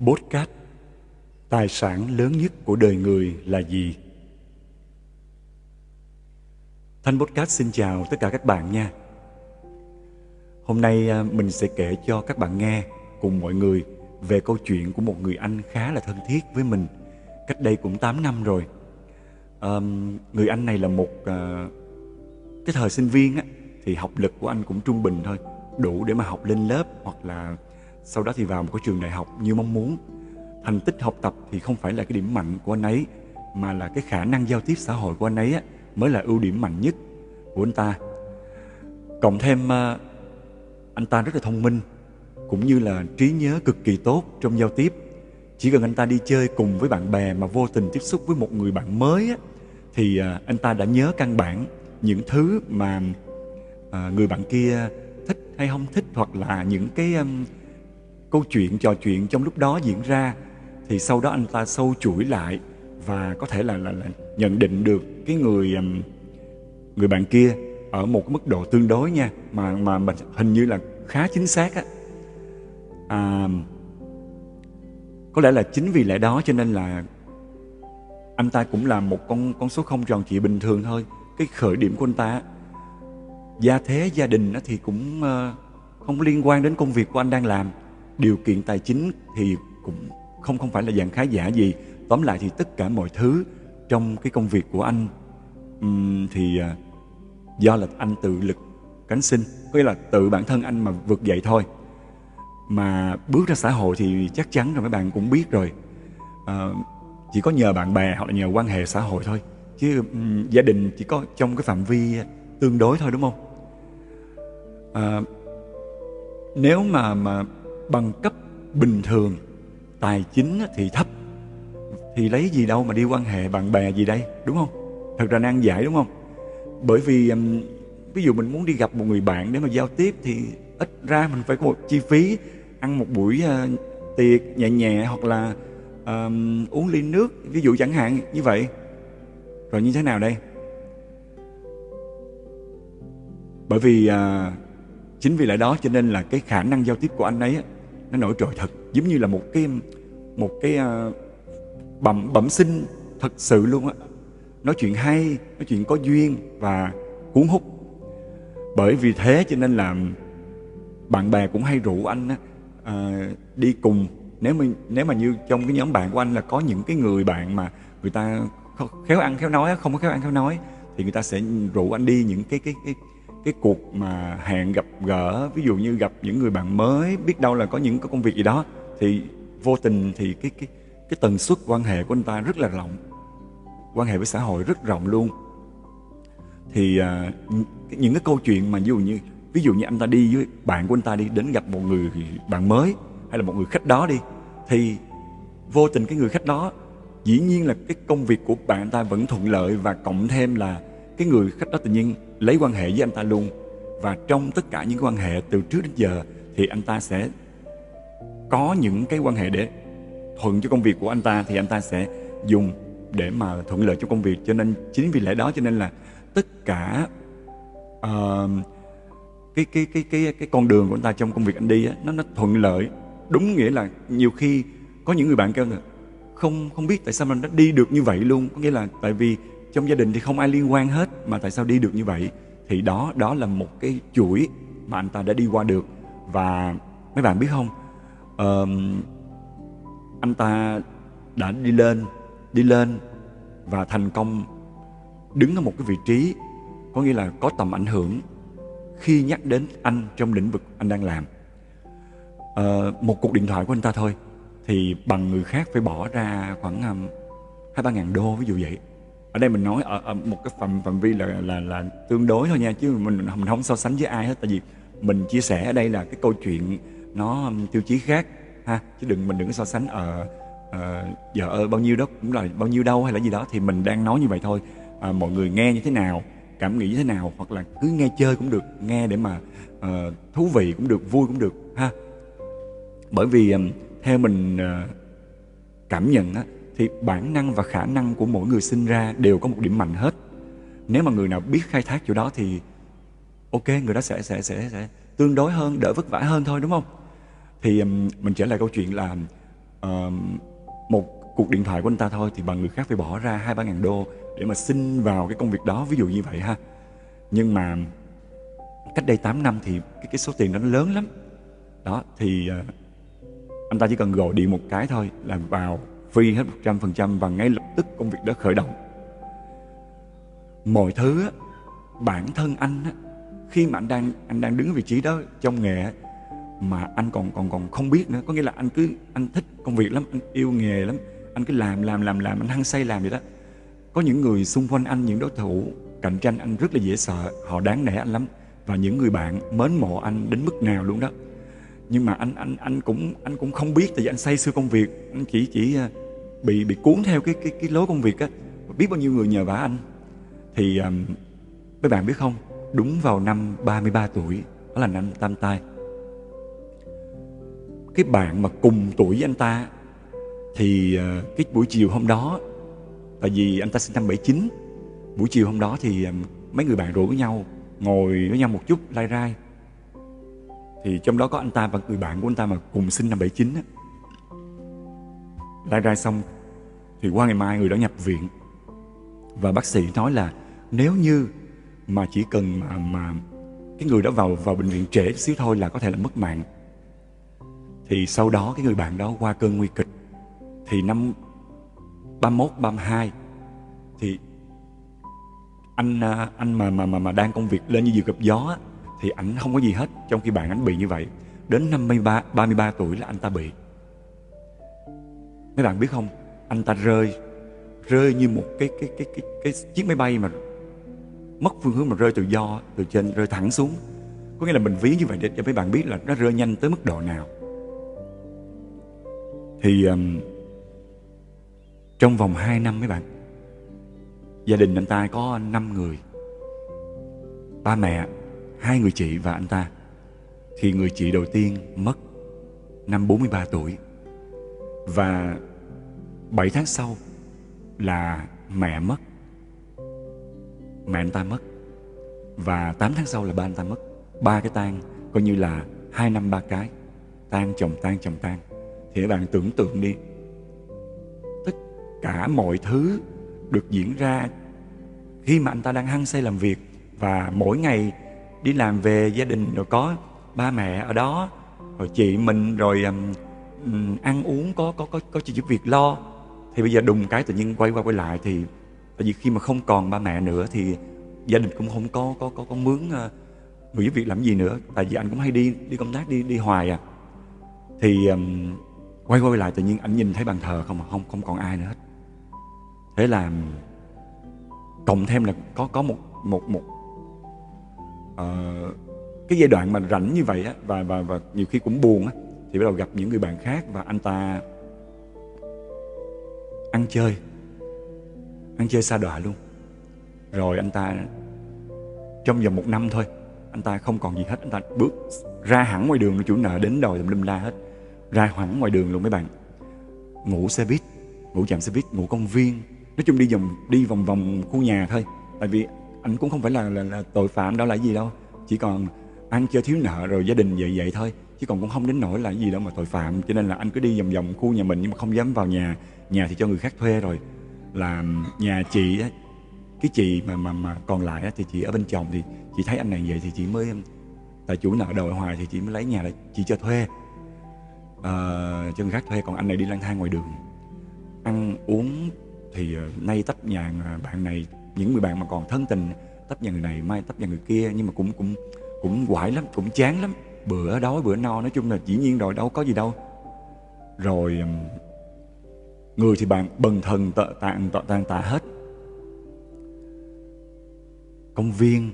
Podcast. Tài sản lớn nhất của đời người là gì? Thanh Podcast xin chào tất cả các bạn nha. Hôm nay mình sẽ kể cho các bạn nghe cùng mọi người về câu chuyện của một người anh khá là thân thiết với mình. Cách đây cũng 8 năm rồi. Người anh này là một cái thời sinh viên á, thì học lực của anh cũng trung bình thôi, đủ để mà học lên lớp hoặc là sau đó thì vào một cái trường đại học như mong muốn. Thành tích học tập thì không phải là cái điểm mạnh của anh ấy, mà là cái khả năng giao tiếp xã hội của anh ấy á, mới là ưu điểm mạnh nhất của anh ta. Cộng thêm anh ta rất là thông minh, cũng như là trí nhớ cực kỳ tốt trong giao tiếp. Chỉ cần anh ta đi chơi cùng với bạn bè mà vô tình tiếp xúc với một người bạn mới á, thì anh ta đã nhớ căn bản những thứ mà người bạn kia thích hay không thích, hoặc là những cái câu chuyện trò chuyện trong lúc đó diễn ra, thì sau đó anh ta sâu chuỗi lại và có thể là nhận định được cái người bạn kia ở một cái mức độ tương đối nha, mà mình hình như là khá chính xác á. Có lẽ là chính vì lẽ đó cho nên là anh ta cũng là một con số không tròn trịa bình thường thôi. Cái khởi điểm của anh ta, gia thế gia đình thì cũng không liên quan đến công việc của anh đang làm. Điều kiện tài chính thì cũng không phải là dạng khá giả gì. Tóm lại thì tất cả mọi thứ trong cái công việc của anh thì do là anh tự lực cánh sinh, có nghĩa là tự bản thân anh mà vực dậy thôi. Mà bước ra xã hội thì chắc chắn rồi, mấy bạn cũng biết rồi, chỉ có nhờ bạn bè hoặc là nhờ quan hệ xã hội thôi, chứ gia đình chỉ có trong cái phạm vi tương đối thôi, đúng không? Nếu mà bằng cấp bình thường, tài chính thì thấp, thì lấy gì đâu mà đi quan hệ bạn bè gì đây, đúng không? Thật ra nan giải, đúng không? Bởi vì ví dụ mình muốn đi gặp một người bạn để mà giao tiếp thì ít ra mình phải có một chi phí ăn một buổi tiệc nhẹ nhẹ, hoặc là uống ly nước, ví dụ chẳng hạn như vậy. Rồi như thế nào đây? Bởi vì chính vì lẽ đó cho nên là cái khả năng giao tiếp của anh ấy nó nổi trội thật, giống như là một cái bẩm sinh thật sự luôn á. Nói chuyện hay, nói chuyện có duyên và cuốn hút. Bởi vì thế cho nên là bạn bè cũng hay rủ anh đi cùng. Nếu mà như trong cái nhóm bạn của anh là có những cái người bạn mà người ta khéo ăn khéo nói, không có khéo ăn khéo nói, thì người ta sẽ rủ anh đi những cái cuộc mà hẹn gặp gỡ. Ví dụ như gặp những người bạn mới, biết đâu là có những cái công việc gì đó, thì vô tình thì cái tần suất quan hệ của anh ta rất là rộng, quan hệ với xã hội rất rộng luôn. Thì những cái câu chuyện mà ví dụ như anh ta đi với bạn của anh ta, đi đến gặp một người bạn mới hay là một người khách đó đi, thì vô tình cái người khách đó, dĩ nhiên là cái công việc của bạn anh ta vẫn thuận lợi, và cộng thêm là cái người khách đó tự nhiên lấy quan hệ với anh ta luôn. Và trong tất cả những quan hệ từ trước đến giờ thì anh ta sẽ có những cái quan hệ để thuận cho công việc của anh ta, thì anh ta sẽ dùng để mà thuận lợi cho công việc. Cho nên chính vì lẽ đó cho nên là tất cả cái con đường của anh ta trong công việc anh đi á, nó thuận lợi. Đúng nghĩa là nhiều khi có những người bạn kêu là không biết tại sao mình đã đi được như vậy luôn. Có nghĩa là tại vì trong gia đình thì không ai liên quan hết, mà tại sao đi được như vậy. Thì đó là một cái chuỗi mà anh ta đã đi qua được. Và mấy bạn biết không, anh ta đã đi lên và thành công, đứng ở một cái vị trí, có nghĩa là có tầm ảnh hưởng khi nhắc đến anh trong lĩnh vực anh đang làm. Một cuộc điện thoại của anh ta thôi thì bằng người khác phải bỏ ra khoảng 2-3 ngàn đô, ví dụ vậy. Ở đây mình nói ở một cái phạm vi là tương đối thôi nha, chứ mình không so sánh với ai hết. Tại vì mình chia sẻ ở đây là cái câu chuyện nó tiêu chí khác ha, chứ mình đừng có so sánh giờ bao nhiêu đó cũng là bao nhiêu đâu hay là gì đó. Thì mình đang nói như vậy thôi. Mọi người nghe như thế nào, cảm nghĩ như thế nào, hoặc là cứ nghe chơi cũng được, nghe để mà thú vị cũng được, vui cũng được ha. Bởi vì theo mình cảm nhận á, thì bản năng và khả năng của mỗi người sinh ra đều có một điểm mạnh hết. Nếu mà người nào biết khai thác chỗ đó thì ok, người đó sẽ tương đối hơn, đỡ vất vả hơn thôi, đúng không? Thì mình trở lại câu chuyện là ờ, một cuộc điện thoại của anh ta thôi thì người khác phải bỏ ra 2-3 ngàn đô để mà xin vào cái công việc đó, ví dụ như vậy ha. Nhưng mà cách đây 8 năm thì cái số tiền đó nó lớn lắm. Đó thì anh ta chỉ cần gọi điện một cái thôi là vào free hết 100%, và ngay lập tức công việc đó khởi động. Mọi thứ á, bản thân anh á, khi mà anh đang đứng ở vị trí đó trong nghề á, mà anh còn không biết nữa, có nghĩa là anh thích công việc lắm, anh yêu nghề lắm, anh cứ làm, anh hăng say làm vậy đó. Có những người xung quanh anh, những đối thủ cạnh tranh anh rất là dễ sợ, họ đáng nể anh lắm, và những người bạn mến mộ anh đến mức nào luôn đó. Nhưng mà anh cũng không biết, tại vì anh say sưa công việc, anh chỉ bị cuốn theo cái lối công việc á. Biết bao nhiêu người nhờ vả anh. Thì mấy bạn biết không, đúng vào năm 33 tuổi, đó là năm tam tai, cái bạn mà cùng tuổi với anh ta thì cái buổi chiều hôm đó, tại vì anh ta sinh năm 79, buổi chiều hôm đó thì mấy người bạn rủ với nhau ngồi với nhau một chút lai rai. Thì trong đó có anh ta và người bạn của anh ta mà cùng sinh năm 79 á. Lai rai xong thì qua ngày mai người đó nhập viện, và bác sĩ nói là nếu như mà chỉ cần mà cái người đó vào bệnh viện trễ xíu thôi là có thể là mất mạng. Thì sau đó cái người bạn đó qua cơn nguy kịch. Thì năm 31, 32 thì anh mà đang công việc lên như diều gặp gió á, thì ảnh không có gì hết, trong khi bạn ảnh bị như vậy. Đến năm 33 tuổi là anh ta bị. Mấy bạn biết không, anh ta rơi như một cái chiếc máy bay mà mất phương hướng, mà rơi từ trên rơi thẳng xuống. Có nghĩa là mình ví như vậy để cho mấy bạn biết là nó rơi nhanh tới mức độ nào. Thì trong vòng 2 năm mấy bạn, gia đình anh ta có 5 người, ba mẹ, 2 người chị và anh ta. Thì người chị đầu tiên mất năm 43 tuổi, và 7 tháng sau là mẹ mất, mẹ anh ta mất, và 8 tháng sau là ba anh ta mất. 3 cái tang, coi như là 2 năm 3 cái, tang chồng tang. Thì các bạn tưởng tượng đi, tất cả mọi thứ được diễn ra khi mà anh ta đang hăng say làm việc, và mỗi ngày đi làm về gia đình rồi có ba mẹ ở đó, rồi chị mình, rồi ăn uống có chị giúp việc lo. Thì bây giờ đùng cái tự nhiên quay lại, thì tại vì khi mà không còn ba mẹ nữa thì gia đình cũng không có mướn người giúp việc làm gì nữa, tại vì anh cũng hay đi công tác, đi hoài à. Thì quay lại tự nhiên anh nhìn thấy bàn thờ không còn ai nữa hết. Thế là cộng thêm là có một cái giai đoạn mà rảnh như vậy á, và nhiều khi cũng buồn á, thì bắt đầu gặp những người bạn khác, và anh ta ăn chơi sa đọa luôn. Rồi anh ta trong vòng 1 năm thôi, anh ta không còn gì hết. Anh ta bước ra hẳn ngoài đường, chủ nợ đến đòi tùm lum la hết, ra hẳn ngoài đường luôn mấy bạn. Ngủ xe buýt, ngủ trạm xe buýt, ngủ công viên, nói chung đi vòng khu nhà thôi. Tại vì anh cũng không phải là tội phạm đâu, là gì đâu, chỉ còn ăn chơi thiếu nợ rồi gia đình vậy thôi, chứ còn cũng không đến nỗi là gì đâu mà tội phạm. Cho nên là anh cứ đi vòng khu nhà mình, nhưng mà không dám vào nhà thì cho người khác thuê rồi. Là nhà chị á, cái chị mà còn lại á, thì chị ở bên chồng, thì chị thấy anh này vậy thì chị mới, tại chủ nợ đòi hoài thì chị mới lấy nhà lại chị cho thuê, cho người khác thuê. Còn anh này đi lang thang ngoài đường, ăn uống thì nay tấp nhà bạn này, những người bạn mà còn thân tình, tấp nhà người này, mai tấp nhà người kia, nhưng mà cũng quải lắm, cũng chán lắm, bữa đói bữa no, nói chung là dĩ nhiên rồi, đâu có gì đâu. Rồi người thì bạn bần thần tàn tạ hết, công viên,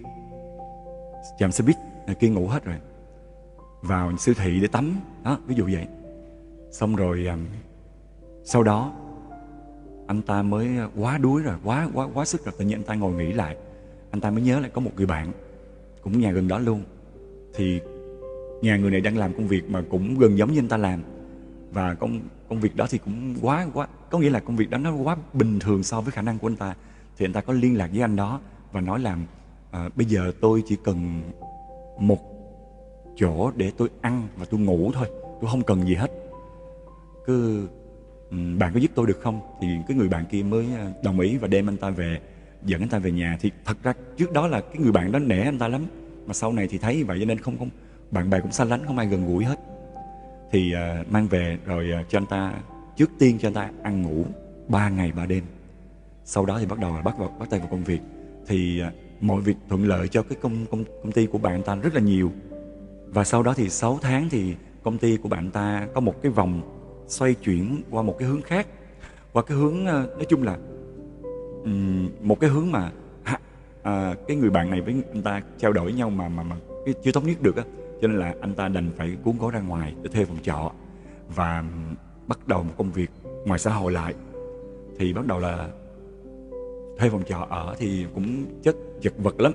trạm xe buýt này kia ngủ hết rồi, vào siêu thị để tắm đó, ví dụ vậy. Xong rồi sau đó anh ta mới quá đuối rồi, quá sức rồi, tự nhiên anh ta ngồi nghĩ lại, anh ta mới nhớ lại có một người bạn cũng nhà gần đó luôn. Thì nhà người này đang làm công việc mà cũng gần giống như anh ta làm, và công việc đó thì cũng quá có nghĩa là công việc đó nó quá bình thường so với khả năng của anh ta. Thì anh ta có liên lạc với anh đó và nói là bây giờ tôi chỉ cần một chỗ để tôi ăn và tôi ngủ thôi, tôi không cần gì hết. cứ bạn có giúp tôi được không? Thì cái người bạn kia mới đồng ý và đem anh ta về, dẫn anh ta về nhà. Thì thật ra trước đó là cái người bạn đó nể anh ta lắm, mà sau này thì thấy vậy cho nên không bạn bè cũng xa lánh, không ai gần gũi hết. Thì mang về rồi cho anh ta, trước tiên cho anh ta ăn ngủ 3 ngày 3 đêm. Sau đó thì bắt đầu là bắt tay vào công việc. Thì mọi việc thuận lợi cho cái công ty của bạn anh ta rất là nhiều. Và sau đó thì 6 tháng thì công ty của bạn ta có một cái vòng xoay chuyển qua một cái hướng khác, qua cái hướng nói chung là một cái hướng mà cái người bạn này với anh ta trao đổi nhau mà chưa thống nhất được á, cho nên là anh ta đành phải cuốn gói ra ngoài để thuê phòng trọ và bắt đầu một công việc ngoài xã hội lại. Thì bắt đầu là thuê phòng trọ ở thì cũng chất chật vật lắm.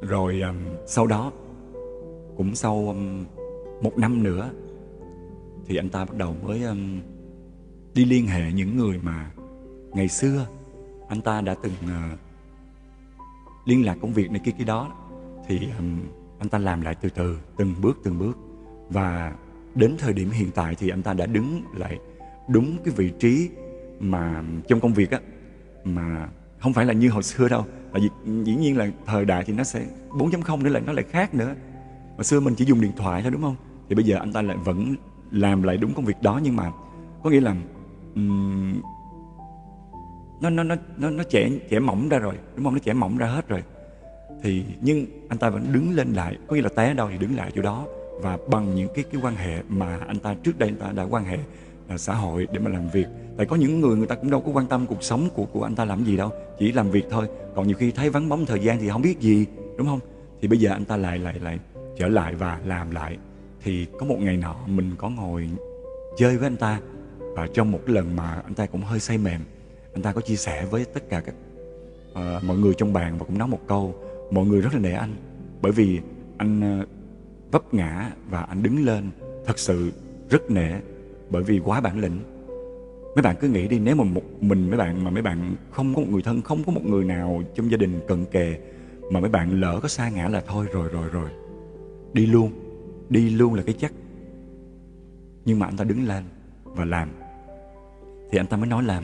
Rồi sau đó cũng sau 1 năm nữa thì anh ta bắt đầu mới đi liên hệ những người mà ngày xưa anh ta đã từng liên lạc công việc này kia kia đó. Thì anh ta làm lại từ từ, từng bước. Và đến thời điểm hiện tại thì anh ta đã đứng lại đúng cái vị trí mà trong công việc á, mà không phải là như hồi xưa đâu. Tại vì dĩ nhiên là thời đại thì nó sẽ 4.0 nữa, nó lại khác nữa. Hồi xưa mình chỉ dùng điện thoại thôi đúng không? Thì bây giờ anh ta lại vẫn làm lại đúng công việc đó, nhưng mà có nghĩa là nó trẻ mỏng ra rồi, đúng không? Nó trẻ mỏng ra hết rồi. Thì nhưng anh ta vẫn đứng lên lại, có nghĩa là té đâu thì đứng lại chỗ đó, và bằng những cái quan hệ mà anh ta trước đây anh ta đã quan hệ xã hội để mà làm việc. Tại có những người ta cũng đâu có quan tâm cuộc sống của anh ta làm gì đâu, chỉ làm việc thôi. Còn nhiều khi thấy vắng bóng thời gian thì không biết gì, đúng không? Thì bây giờ anh ta lại trở lại và làm lại. Thì có một ngày nọ mình có ngồi chơi với anh ta, và trong một cái lần mà anh ta cũng hơi say mềm, anh ta có chia sẻ với tất cả các mọi người trong bàn, và cũng nói một câu: mọi người rất là nể anh, bởi vì anh vấp ngã và anh đứng lên, thật sự rất nể, bởi vì quá bản lĩnh. Mấy bạn cứ nghĩ đi, nếu mà một mình mấy bạn không có một người thân, không có một người nào trong gia đình cận kề, mà mấy bạn lỡ có sa ngã là thôi rồi, đi luôn là cái chắc. Nhưng mà anh ta đứng lên và làm. Thì anh ta mới nói là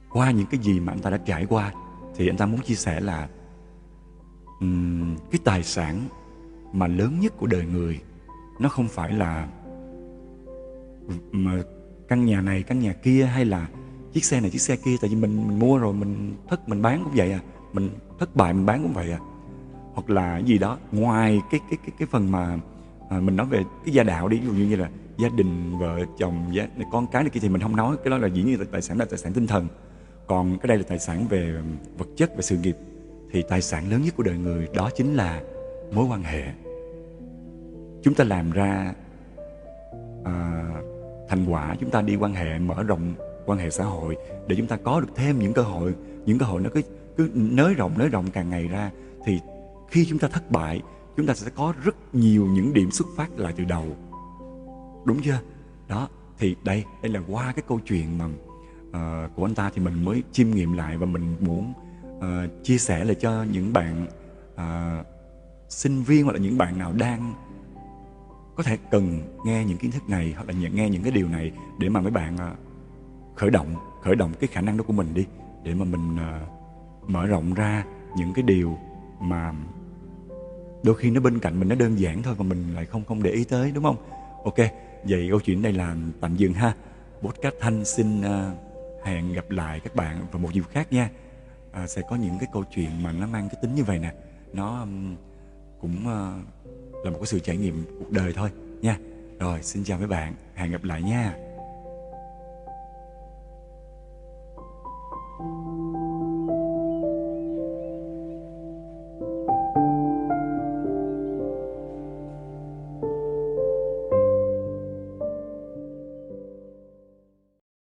qua những cái gì mà anh ta đã trải qua, thì anh ta muốn chia sẻ là cái tài sản mà lớn nhất của đời người, nó không phải là mà căn nhà này, căn nhà kia, hay là chiếc xe này, chiếc xe kia. Tại vì mình mua rồi mình thất mình bán cũng vậy à, mình thất bại mình bán cũng vậy à. Hoặc là gì đó ngoài cái phần mà mình nói về cái gia đạo đi, ví dụ như là gia đình, vợ chồng, con cái này kia, thì mình không nói. Cái đó là dĩ nhiên là tài sản tinh thần. Còn cái đây là tài sản về vật chất, về sự nghiệp. Thì tài sản lớn nhất của đời người đó chính là mối quan hệ. Chúng ta làm ra thành quả, chúng ta đi quan hệ, mở rộng quan hệ xã hội để chúng ta có được thêm những cơ hội nó cứ nới rộng càng ngày ra. Thì khi chúng ta thất bại, chúng ta sẽ có rất nhiều những điểm xuất phát lại từ đầu, đúng chưa? Đó, thì đây là qua cái câu chuyện mà của anh ta thì mình mới chiêm nghiệm lại, và mình muốn chia sẻ lại cho những bạn sinh viên, hoặc là những bạn nào đang có thể cần nghe những kiến thức này, hoặc là nghe những cái điều này, để mà mấy bạn khởi động cái khả năng đó của mình đi, để mà mình mở rộng ra những cái điều mà đôi khi nó bên cạnh mình, nó đơn giản thôi mà mình lại không để ý tới, đúng không? Ok, vậy câu chuyện đây là tạm dừng ha. Podcast Thanh xin hẹn gặp lại các bạn vào một dịp khác nha. Sẽ có những cái câu chuyện mà nó mang cái tính như vậy nè, nó cũng là một cái sự trải nghiệm cuộc đời thôi nha. Rồi, xin chào mấy bạn, hẹn gặp lại nha.